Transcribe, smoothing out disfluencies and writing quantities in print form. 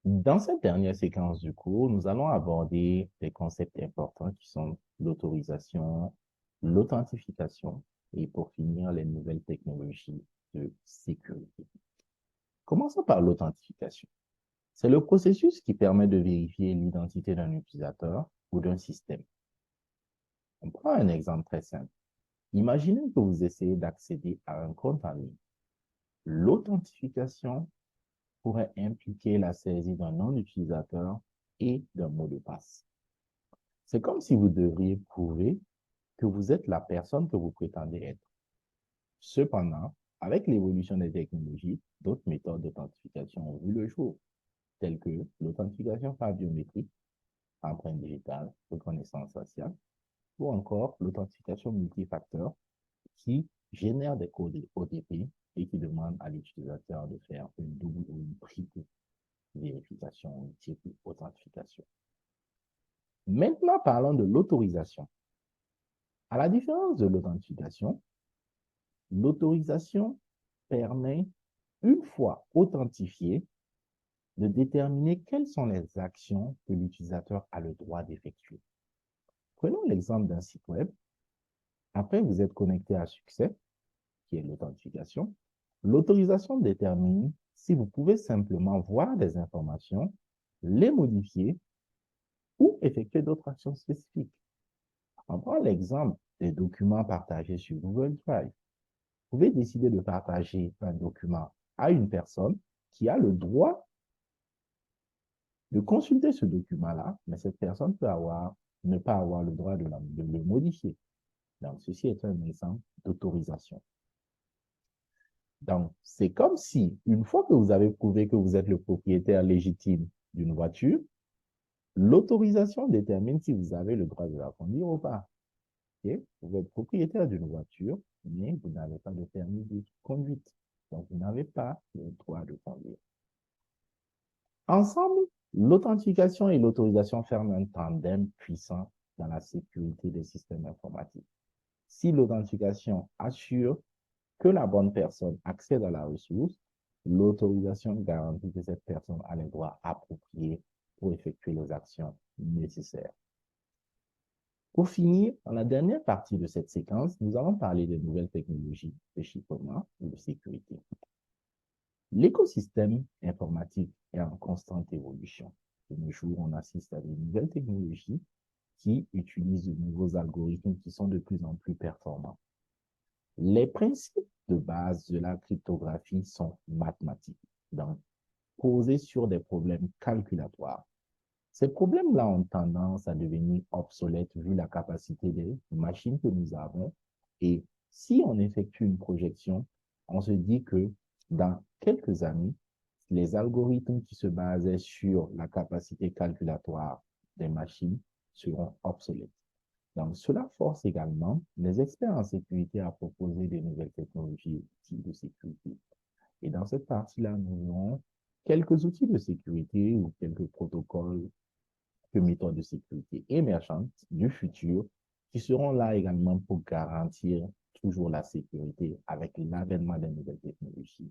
Dans cette dernière séquence du cours, nous allons aborder des concepts importants qui sont l'autorisation, l'authentification et pour finir, les nouvelles technologies de sécurité. Commençons par l'authentification. C'est le processus qui permet de vérifier l'identité d'un utilisateur ou d'un système. On prend un exemple très simple. Imaginez que vous essayez d'accéder à un compte en ligne. L'authentification pourrait impliquer la saisie d'un nom d'utilisateur et d'un mot de passe. C'est comme si vous devriez prouver que vous êtes la personne que vous prétendez être. Cependant, avec l'évolution des technologies, d'autres méthodes d'authentification ont vu le jour, telles que l'authentification par biométrique, empreinte digitale, reconnaissance faciale, ou encore l'authentification multifacteur qui génère des codes OTP et qui demande à l'utilisateur de faire une double ou une triple vérification ou triple authentification. Maintenant, parlons de l'autorisation. À la différence de l'authentification, l'autorisation permet, une fois authentifié, de déterminer quelles sont les actions que l'utilisateur a le droit d'effectuer. Prenons l'exemple d'un site web. Après, vous êtes connecté à succès, qui est l'authentification. L'autorisation détermine si vous pouvez simplement voir des informations, les modifier ou effectuer d'autres actions spécifiques. On prend l'exemple des documents partagés sur Google Drive. Vous pouvez décider de partager un document à une personne qui a le droit de consulter ce document-là, mais cette personne peut ne pas avoir le droit de le modifier. Donc, ceci est un exemple d'autorisation. Donc, c'est comme si, une fois que vous avez prouvé que vous êtes le propriétaire légitime d'une voiture, l'autorisation détermine si vous avez le droit de la conduire ou pas. Okay? Vous êtes propriétaire d'une voiture, mais vous n'avez pas de permis de conduite. Donc, vous n'avez pas le droit de conduire. Ensemble, l'authentification et l'autorisation forment un tandem puissant dans la sécurité des systèmes informatiques. Si l'authentification assure que la bonne personne accède à la ressource, l'autorisation garantit que cette personne a les droits appropriés pour effectuer les actions nécessaires. Pour finir, dans la dernière partie de cette séquence, nous allons parler des nouvelles technologies de chiffrement et de sécurité. L'écosystème informatique est en constante évolution. De nos jours, on assiste à de nouvelles technologies qui utilisent de nouveaux algorithmes qui sont de plus en plus performants. Les principes de base de la cryptographie sont mathématiques, donc posés sur des problèmes calculatoires. Ces problèmes-là ont tendance à devenir obsolètes vu la capacité des machines que nous avons. Et si on effectue une projection, on se dit que dans quelques années, les algorithmes qui se basaient sur la capacité calculatoire des machines seront obsolètes. Donc, cela force également les experts en sécurité à proposer des nouvelles technologies de sécurité. Et dans cette partie-là, nous aurons quelques outils de sécurité ou quelques protocoles que méthodes de sécurité émergentes du futur qui seront là également pour garantir toujours la sécurité avec l'avènement des nouvelles technologies.